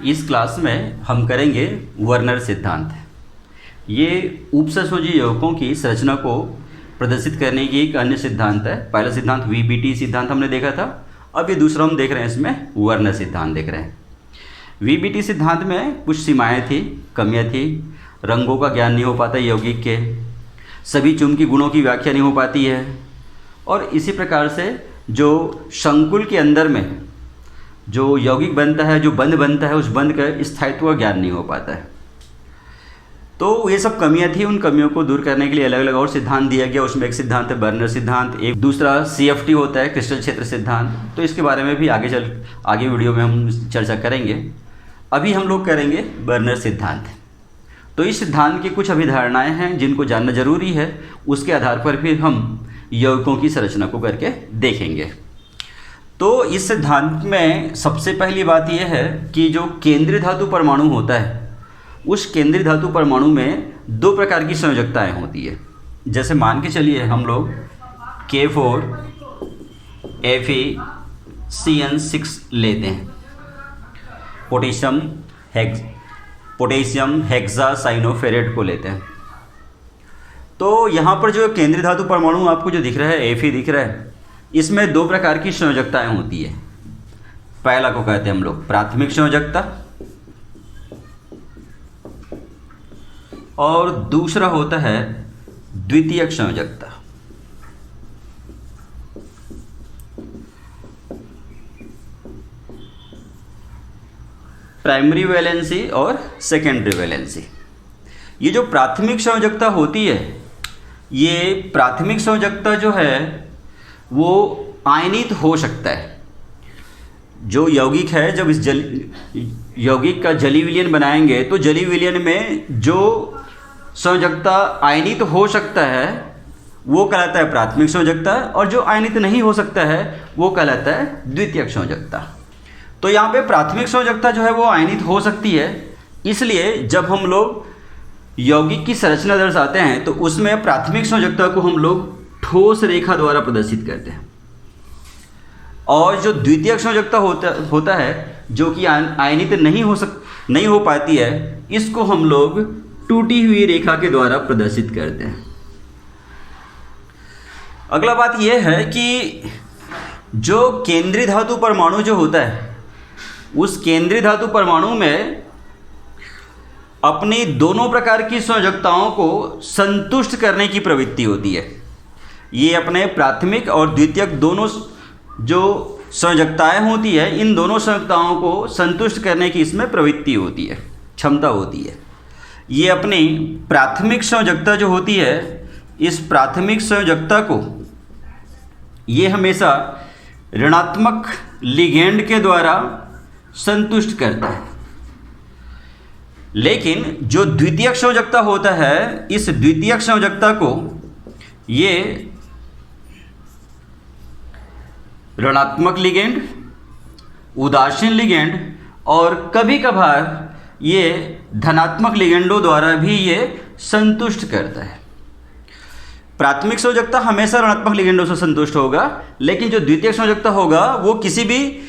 इस क्लास में हम करेंगे वर्नर सिद्धांत। ये उपसहसंयोजी यौगिकों की संरचना को प्रदर्शित करने की एक अन्य सिद्धांत है। पहला सिद्धांत वीबीटी सिद्धांत हमने देखा था, अब ये दूसरा हम देख रहे हैं, इसमें वर्नर सिद्धांत देख रहे हैं। वीबीटी सिद्धांत में कुछ सीमाएं थी, कमियां थी। रंगों का ज्ञान नहीं हो पाता यौगिक के, सभी चुंबकीय गुणों की व्याख्या नहीं हो पाती है, और इसी प्रकार से जो संकुल के अंदर में जो यौगिक बनता है, जो बंध बनता है, उस बंध का स्थायित्व का ज्ञान नहीं हो पाता है। तो ये सब कमियां थी, उन कमियों को दूर करने के लिए अलग अलग और सिद्धांत दिया गया। उसमें एक सिद्धांत है वर्नर सिद्धांत, एक दूसरा CFT होता है, क्रिस्टल क्षेत्र सिद्धांत। तो इसके बारे में भी आगे वीडियो में हम चर्चा करेंगे। अभी हम लोग करेंगे वर्नर सिद्धांत। तो इस सिद्धांत की कुछ अभिधारणाएं हैं जिनको जानना जरूरी है, उसके आधार पर फिर हम यौगिकों की संरचना को करके देखेंगे। तो इस सिद्धांत में सबसे पहली बात यह है कि जो केंद्रीय धातु परमाणु होता है, उस केंद्रीय धातु परमाणु में दो प्रकार की संयोजकताएं होती है। जैसे मान के चलिए हम लोग K4 FeCN6 लेते हैं, पोटेशियम हेक्सासाइनोफेरेट को लेते हैं। तो यहाँ पर जो केंद्रीय धातु परमाणु आपको जो दिख रहा है, Fe दिख रहा है, इसमें दो प्रकार की संयोजकताएं होती है। पहला को कहते हैं हम लोग प्राथमिक संयोजकता, और दूसरा होता है द्वितीयक संयोजकता। प्राइमरी वैलेंसी और सेकेंडरी वैलेंसी। ये जो प्राथमिक संयोजकता होती है, ये प्राथमिक संयोजकता जो है वो आयनित हो सकता है। जो यौगिक है, जब इस यौगिक का जलीय विलयन बनाएंगे तो जलीय विलयन में जो संयोजकता आयनित हो सकता है वो कहलाता है प्राथमिक संयोजकता, और जो आयनित नहीं हो सकता है वो कहलाता है द्वितीयक संयोजकता। तो यहाँ पे प्राथमिक संयोजकता जो है वो आयनित हो सकती है, इसलिए जब हम लोग यौगिक की संरचना दर्शाते हैं तो उसमें प्राथमिक संयोजकता को हम लोग ठोस रेखा द्वारा प्रदर्शित करते हैं, और जो द्वितीयक संयोजकता होता है जो कि आयनित नहीं हो पाती है, इसको हम लोग टूटी हुई रेखा के द्वारा प्रदर्शित करते हैं। अगला बात यह है कि जो केंद्रीय धातु परमाणु जो होता है, उस केंद्रीय धातु परमाणु में अपनी दोनों प्रकार की संयोजकताओं को संतुष्ट करने की प्रवृत्ति होती है। ये अपने प्राथमिक और द्वितीयक दोनों जो संयोजकताएं होती है, इन दोनों संयोजकताओं को संतुष्ट करने की इसमें प्रवृत्ति होती है, क्षमता होती है। ये अपनी प्राथमिक संयोजकता जो होती है, इस प्राथमिक संयोजकता को ये हमेशा ऋणात्मक लिगेंड के द्वारा संतुष्ट करता है। लेकिन जो द्वितीयक संयोजकता होता है, इस द्वितीयक संयोजकता को ये ऋणात्मक लिगेंड, उदासीन लिगेंड और कभी कभार ये धनात्मक लिगेंडों द्वारा भी ये संतुष्ट करता है। प्राथमिक संयोजकता हमेशा ऋणात्मक लिगेंडों से संतुष्ट होगा, लेकिन जो द्वितीयक संयोजकता होगा वो किसी भी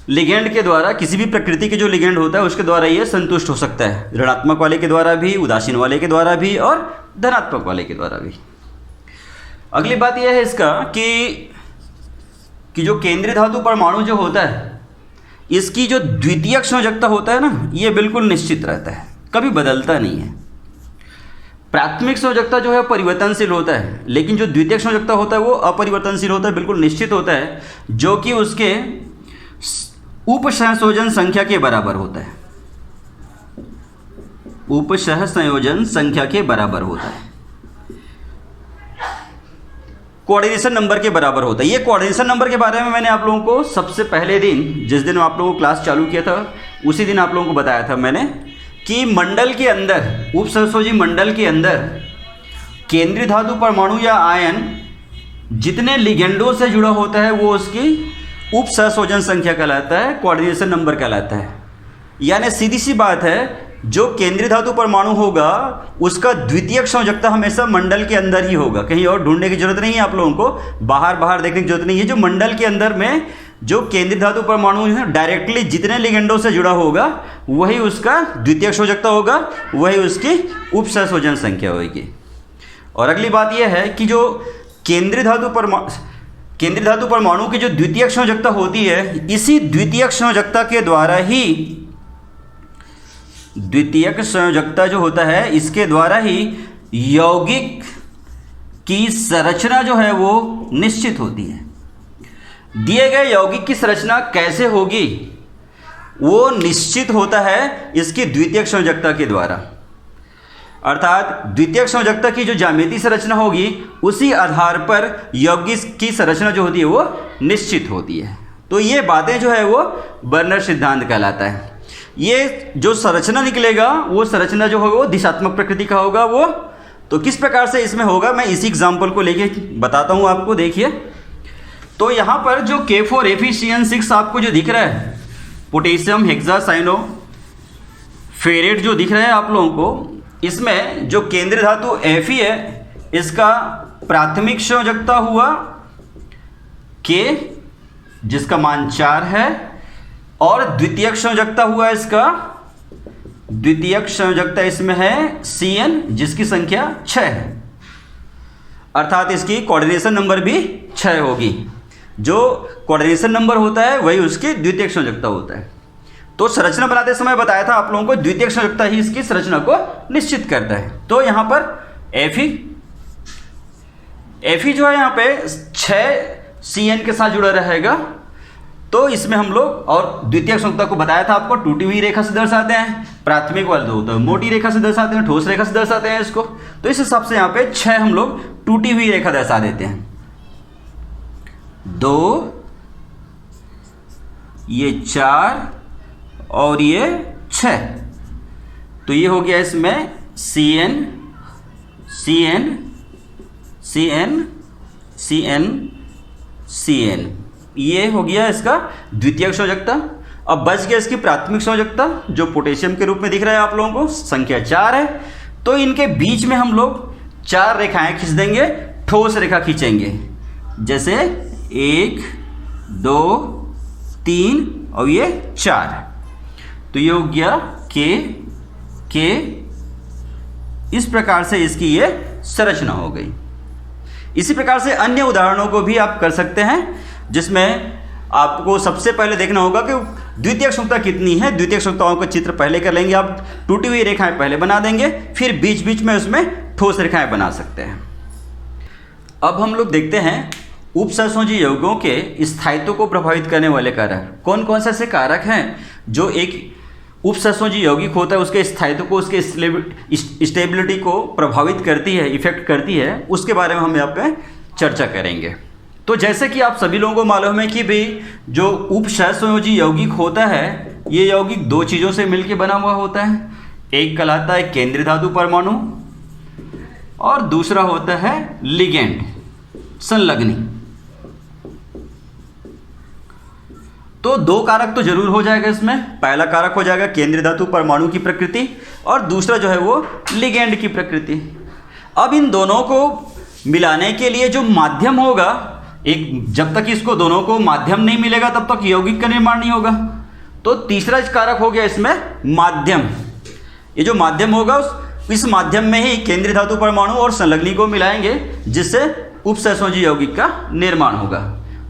लिगेंड के द्वारा, किसी भी प्रकृति के जो लिगेंड होता है उसके द्वारा ये संतुष्ट हो सकता है, ऋणात्मक वाले के द्वारा भी, उदासीन वाले के द्वारा भी और धनात्मक वाले के द्वारा भी। अगली बात यह है इसका कि जो केंद्रीय धातु परमाणु जो होता है, इसकी जो द्वितीयक संयोजकता होता है ना, ये बिल्कुल निश्चित रहता है, कभी बदलता नहीं है। प्राथमिक संयोजकता जो है परिवर्तनशील होता है, लेकिन जो द्वितीयक संयोजकता होता है वो अपरिवर्तनशील होता है, बिल्कुल निश्चित होता है, जो कि उसके उपसहसंयोजन संख्या के बराबर होता है। उपसहसंयोजन संख्या के बराबर होता है, कोऑर्डिनेशन नंबर के बराबर होता है। ये कोऑर्डिनेशन नंबर के बारे में मैंने आप लोगों को सबसे पहले दिन, जिस दिन आप लोगों को क्लास चालू किया था, उसी दिन आप लोगों को बताया था मैंने कि मंडल के अंदर, उपसहसंयोजी मंडल के अंदर केंद्रीय धातु परमाणु या आयन जितने लिगेंडों से जुड़ा होता है वो उसकी उपसहसंयोजन संख्या कहलाता है, कोऑर्डिनेशन नंबर कहलाता है। यानी सीधी सी बात है, जो केंद्रीय धातु परमाणु होगा उसका द्वितीयक संयोजकता हमेशा मंडल के अंदर ही होगा, कहीं और ढूंढने की जरूरत नहीं है आप लोगों को, बाहर देखने की जरूरत नहीं है। जो मंडल के अंदर में जो केंद्रीय धातु परमाणु है डायरेक्टली जितने लिगेंडों से जुड़ा होगा वही उसका द्वितीयक संयोजकता होगा, वही उसकी उपसंयोजन संख्या होगी। और अगली बात यह है कि जो केंद्रीय धातु परमाणु की जो द्वितीयक संयोजकता होती है, इसी द्वितीयक संयोजकता के द्वारा ही, द्वितीयक संयोजकता जो होता है इसके द्वारा ही यौगिक की संरचना जो है वो निश्चित होती है। दिए गए यौगिक की संरचना कैसे होगी वो निश्चित होता है इसकी द्वितीयक संयोजकता के द्वारा, अर्थात द्वितीयक संयोजकता की जो ज्यामितीय संरचना होगी उसी आधार पर यौगिक की संरचना जो होती है वो निश्चित होती है। तो ये बातें जो है वो बर्नर सिद्धांत कहलाता है। ये जो संरचना निकलेगा वो संरचना जो होगा वो दिशात्मक प्रकृति का होगा। वो तो किस प्रकार से इसमें होगा मैं इसी एग्जाम्पल को लेके बताता हूँ आपको। देखिए, तो यहाँ पर जो K4Fe6 आपको जो दिख रहा है, पोटेशियम हेक्सासाइनोफेरेट जो दिख रहा है आप लोगों को, इसमें जो केंद्रीय धातु Fe है इसका प्राथमिक संयोजकता हुआ K जिसका मान 4 है, और द्वितीयक संयोजकता हुआ इसका, द्वितीयक संयोजकता इसमें है Cn जिसकी संख्या 6 है, अर्थात इसकी कोऑर्डिनेशन नंबर भी 6 होगी। जो कोऑर्डिनेशन नंबर होता है वही उसकी द्वितीयक संयोजकता होता है। तो संरचना बनाते समय बताया था आप लोगों को द्वितीयक संयोजकता ही इसकी संरचना को निश्चित करता है। तो यहाँ पर Fe जो है यहाँ पे 6 Cn के साथ जुड़ा रहेगा। तो इसमें हम लोग, और द्वितीयक संयोजकता को बताया था आपको, टूटी हुई रेखा से दर्शाते हैं, प्राथमिक वाले दो तो मोटी रेखा से दर्शाते हैं, ठोस रेखा से दर्शाते हैं इसको। तो इस हिसाब से यहाँ पे 6 हम लोग टूटी हुई रेखा दर्शा देते हैं। 2, ये 4 और ये 6। तो ये हो गया इसमें Cn Cn Cn Cn Cn, ये हो गया इसका द्वितीयक संयोजकता। अब बच गया इसकी प्राथमिक संयोजकता जो पोटेशियम के रूप में दिख रहा है आप लोगों को, संख्या 4 है। तो इनके बीच में हम लोग 4 रेखाएं खींच देंगे, ठोस रेखा खींचेंगे, जैसे 1 2 3 और ये 4। तो ये हो गया K। इस प्रकार से इसकी ये संरचना हो गई। इसी प्रकार से अन्य उदाहरणों को भी आप कर सकते हैं, जिसमें आपको सबसे पहले देखना होगा कि द्वितीयक संयोजकता कितनी है। द्वितीयक संयोजकताओं का चित्र पहले कर लेंगे, आप टूटी हुई रेखाएं पहले बना देंगे, फिर बीच बीच में उसमें ठोस रेखाएं बना सकते हैं। अब हम लोग देखते हैं उपसंयोजी यौगिकों के स्थायित्व को प्रभावित करने वाले कारक कौन कौन से ऐसे कारक हैं जो एक उपसंयोजी यौगिक होता है उसके स्थायित्व को, उसके स्टेबिलिटी को प्रभावित करती है, इफेक्ट करती है। उसके बारे में हम यहाँ पे चर्चा करेंगे। तो जैसे कि आप सभी लोगों को मालूम है कि भाई जो उपसंयोजी यौगिक होता है ये यौगिक 2 चीज़ों से मिलकर बना हुआ होता है। एक कहलाता है केंद्रीय धातु परमाणु और दूसरा होता है लिगेंड, संलग्नी। तो 2 कारक तो जरूर हो जाएगा इसमें। पहला कारक हो जाएगा केंद्रीय धातु परमाणु की प्रकृति और दूसरा जो है वो लिगेंड की प्रकृति। अब इन दोनों को मिलाने के लिए जो माध्यम होगा, एक जब तक इसको दोनों को माध्यम नहीं मिलेगा तब तक यौगिक का निर्माण नहीं होगा। तो तीसरा कारक हो गया इसमें माध्यम। ये जो माध्यम होगा इस माध्यम में ही केंद्रीय धातु परमाणु और संलग्नी को मिलाएंगे, जिससे उपसंयोजी यौगिक का निर्माण होगा।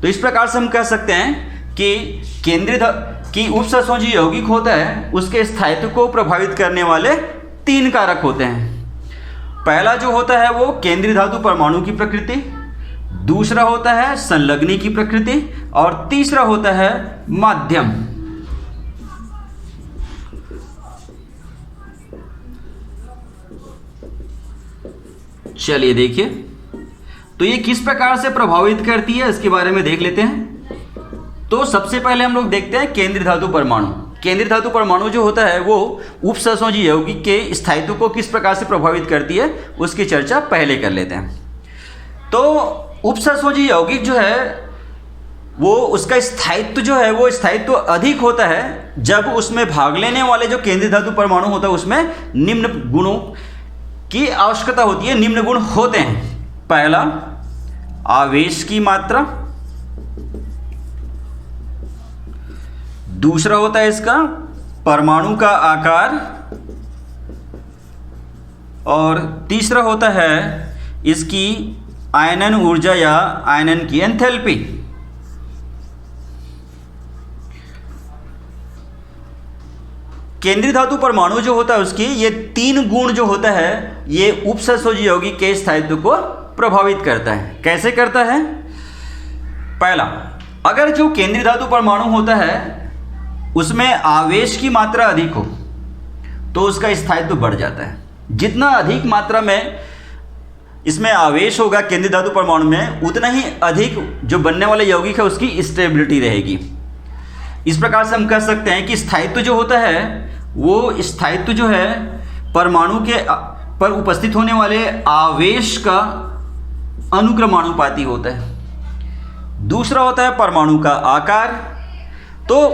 तो इस प्रकार से हम कह सकते हैं कि उपसंयोजी यौगिक होता है उसके स्थायित्व को प्रभावित करने वाले 3 कारक होते हैं। पहला जो होता है वो केंद्रीय धातु परमाणु की प्रकृति, दूसरा होता है संलग्नी की प्रकृति और तीसरा होता है माध्यम। चलिए देखिए, तो ये किस प्रकार से प्रभावित करती है इसके बारे में देख लेते हैं। तो सबसे पहले हम लोग देखते हैं केंद्रीय धातु परमाणु। केंद्रीय धातु परमाणु जो होता है वो उपसंयोजी यौगिक के स्थायित्व को किस प्रकार से प्रभावित करती है उसकी चर्चा पहले कर लेते हैं। तो उपसंयोजी यौगिक जो है वो उसका स्थायित्व जो है वो स्थायित्व अधिक होता है जब उसमें भाग लेने वाले जो केंद्रीय धातु परमाणु होता है उसमें निम्न गुणों की आवश्यकता होती है, निम्न गुण होते हैं। पहला, आवेश की मात्रा, दूसरा होता है इसका परमाणु का आकार, और तीसरा होता है इसकी आयनन ऊर्जा या आयनन की एंथैल्पी। केंद्रीय धातु परमाणु जो होता है उसकी ये 3 गुण जो होता है ये उपसंयोजी यौगिक के स्थायित्व को प्रभावित करता है। कैसे करता है? पहला, अगर जो केंद्रीय धातु परमाणु होता है उसमें आवेश की मात्रा अधिक हो तो उसका स्थायित्व बढ़ जाता है। जितना अधिक मात्रा में इसमें आवेश होगा केंद्रीय धातु परमाणु में, उतना ही अधिक जो बनने वाले यौगिक है उसकी स्टेबिलिटी रहेगी। इस प्रकार से हम कह सकते हैं कि स्थायित्व जो होता है वो स्थायित्व जो है परमाणु के पर उपस्थित होने वाले आवेश का अनुक्रमानुपाती होता है। दूसरा होता है परमाणु का आकार। तो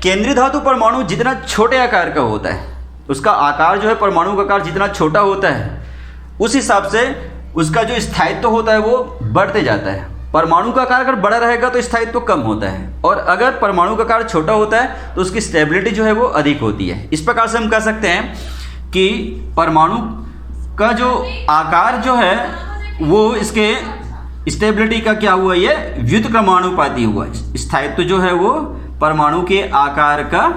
केंद्रीय धातु परमाणु जितना छोटे आकार का होता है, उसका आकार जो है परमाणु का आकार जितना छोटा होता है उस हिसाब से उसका जो स्थायित्व होता है वो बढ़ते जाता है। परमाणु का आकार अगर बड़ा रहेगा तो स्थायित्व कम होता है, और अगर परमाणु का आकार छोटा होता है तो उसकी स्टेबिलिटी जो है वो अधिक होती है। इस प्रकार से हम कह सकते हैं कि परमाणु का जो आकार जो है वो इसके स्टेबिलिटी का क्या हुआ, ये व्युत्क्रमानुपाती हुआ। स्थायित्व जो है वो परमाणु के आकार का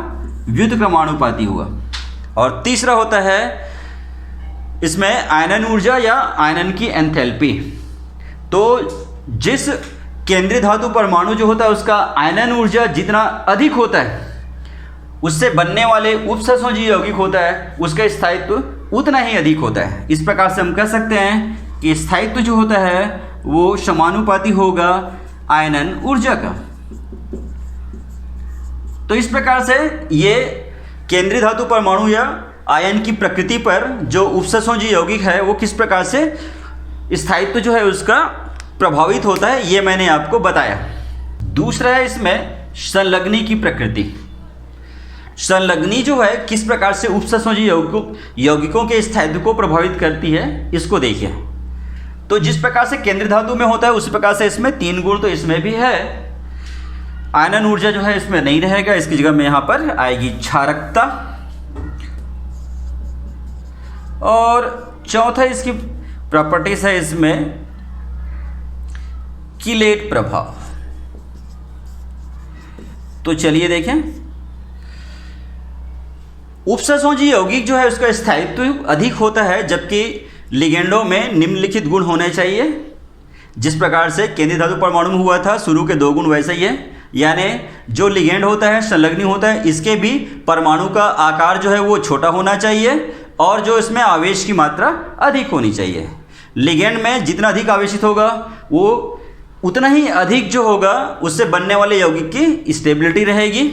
व्युत्क्रमानुपाती हुआ। और तीसरा होता है इसमें आयनन ऊर्जा या आयनन की एंथैल्पी। तो जिस केंद्रीय धातु परमाणु जो होता है उसका आयनन ऊर्जा जितना अधिक होता है उससे बनने वाले उपसंयोजी यौगिक होता है उसका स्थायित्व उतना ही अधिक होता है। इस प्रकार से हम कह सकते हैं कि स्थायित्व जो होता है वो समानुपाती होगा आयनन ऊर्जा का। तो इस प्रकार से ये केंद्रीय धातु परमाणु या आयन की प्रकृति पर जो उपसंयोजी यौगिक है वो किस प्रकार से स्थायित्व जो है उसका प्रभावित होता है, ये मैंने आपको बताया। दूसरा है इसमें संलग्नी की प्रकृति। संलग्नी जो है किस प्रकार से उपसंयोजी यौगिकों के स्थायित्व को प्रभावित करती है, इसको देखिए। तो जिस प्रकार से केंद्रीय धातु में होता है उसी प्रकार से इसमें 3 गुण तो इसमें भी है। आयनन ऊर्जा जो है इसमें नहीं रहेगा, इसकी जगह में यहाँ पर आएगी क्षारकता। और चौथा इसकी प्रॉपर्टीज है इसमें किलेट प्रभाव। तो चलिए देखें, उपसंयोजी यौगिक जो है उसका स्थायित्व अधिक होता है जबकि लिगेंडों में निम्नलिखित गुण होने चाहिए। जिस प्रकार से केंद्रीय धातु परमाणु में हुआ था, शुरू के 2 गुण वैसे ही है, यानी जो लिगेंड होता है संलग्नी होता है इसके भी परमाणु का आकार जो है वो छोटा होना चाहिए और जो इसमें आवेश की मात्रा अधिक होनी चाहिए। लिगेंड में जितना अधिक आवेशित होगा वो उतना ही अधिक जो होगा उससे बनने वाले यौगिक की स्टेबिलिटी रहेगी।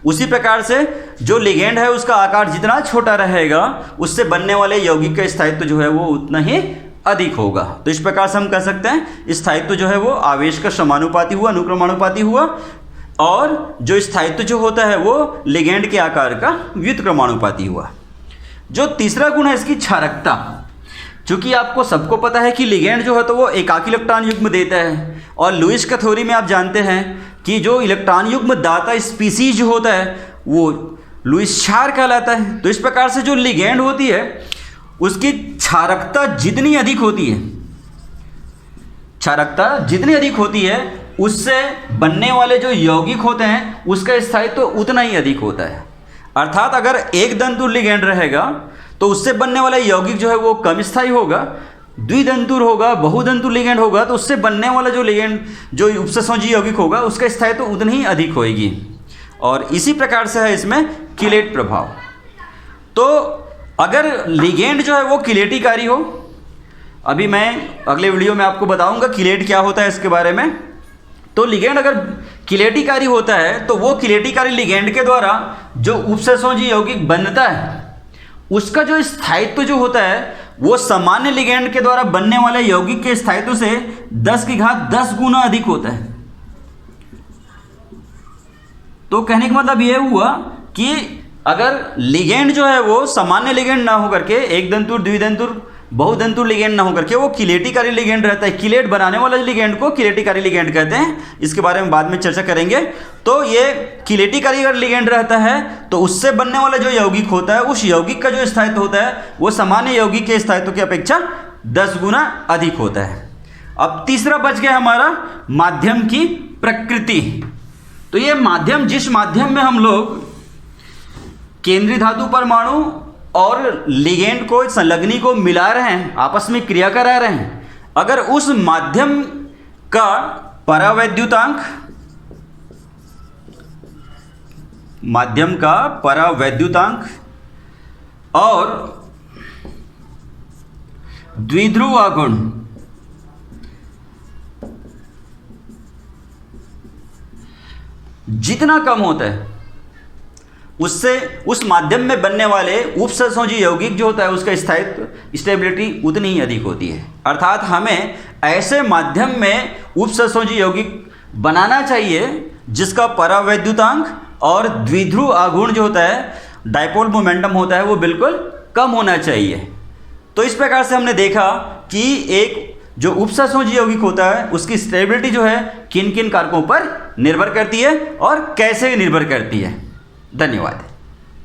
उसी प्रकार से जो लिगेंड है उसका आकार जितना छोटा रहेगा उससे बनने वाले यौगिक का स्थायित्व जो है वो उतना ही अधिक होगा। तो इस प्रकार से हम कह सकते हैं स्थायित्व जो है वो आवेश का समानुपाती हुआ, अनुक्रमानुपाती हुआ, और जो स्थायित्व जो होता है वो लिगेंड के आकार का व्युत्क्रमानुपाती हुआ। जो तीसरा गुण है इसकी क्षारकता। चूंकि आपको सबको पता है कि लिगेंड जो है तो वो एकाकी इलेक्ट्रॉन युग्म देता है, और लुईस का थ्योरी में आप जानते हैं कि जो इलेक्ट्रॉन युग्म दाता स्पीसीज जो होता है वो लुईस क्षार कहलाता है। तो इस प्रकार से जो लिगेंड होती है उसकी क्षारकता जितनी अधिक होती है, क्षारकता जितनी अधिक होती है उससे बनने वाले जो यौगिक होते हैं उसका स्थायित्व तो उतना ही अधिक होता है। अर्थात अगर एक दंतुर लिगेंड रहेगा तो उससे बनने वाला यौगिक जो है वो कम स्थायी होगा, द्विदंतुर होगा, बहुदंतुर लिगेंड होगा तो उससे बनने वाला जो लिगेंड जो उपसंयोजी यौगिक होगा उसका स्थायित्व तो उतनी ही अधिक होएगी। और इसी प्रकार से है इसमें किलेट प्रभाव। तो अगर लिगेंड जो है वो किलेटिकारी हो, अभी मैं अगले वीडियो में आपको बताऊंगा किलेट क्या होता है इसके बारे में। तो लिगेंड अगर किलेटिकारी होता है तो वो किलेटिकारी लिगेंड के द्वारा जो उपसंयोजी यौगिक बनता है उसका जो स्थायित्व जो होता है वो सामान्य लिगेंड के द्वारा बनने वाले यौगिक के स्थायित्व से 10 गुना अधिक होता है। तो कहने का मतलब यह हुआ कि अगर लिगेंड जो है वो सामान्य लिगेंड ना होकर के एक दंतुर, द्विदंतुर, बहुतंतु लिगेंड ना होकर के वो किलेटिकारी लिगेंड रहता है। किलेट बनाने वाला लिगेंड को किलेटिकारी लिगेंड कहते हैं। इसके बारे में बाद में चर्चा करेंगे। तो ये किलेटिकारी अगर लिगेंड रहता है तो उससे बनने वाला जो यौगिक होता है, उस यौगिक का जो स्थायित्व होता है वो सामान्य यौगिक के स्थायित्व की अपेक्षा 10 गुना अधिक होता है। अब तीसरा बच गया हमारा माध्यम की प्रकृति। तो ये माध्यम, जिस माध्यम में हम लोग केंद्रीय धातु परमाणु और लिगेंड को, संलग्नी को मिला रहे हैं, आपस में क्रिया करा रहे हैं, अगर उस माध्यम का परावैद्युतांक, माध्यम का परावैद्युतांक और द्विध्रुव आघूर्ण जितना कम होता है, उससे उस माध्यम में बनने वाले उपसंयोजी यौगिक जो होता है उसका स्थायित्व, स्टेबिलिटी उतनी ही अधिक होती है। अर्थात हमें ऐसे माध्यम में उपसंयोजी यौगिक बनाना चाहिए जिसका परावैद्युतांक और द्विध्रुव आघूर्ण जो होता है, डायपोल मोमेंटम होता है, वो बिल्कुल कम होना चाहिए। तो इस प्रकार से हमने देखा कि एक जो उपसंयोजी यौगिक होता है उसकी स्टेबिलिटी जो है किन किन कारकों पर निर्भर करती है और कैसे निर्भर करती है। धन्यवाद।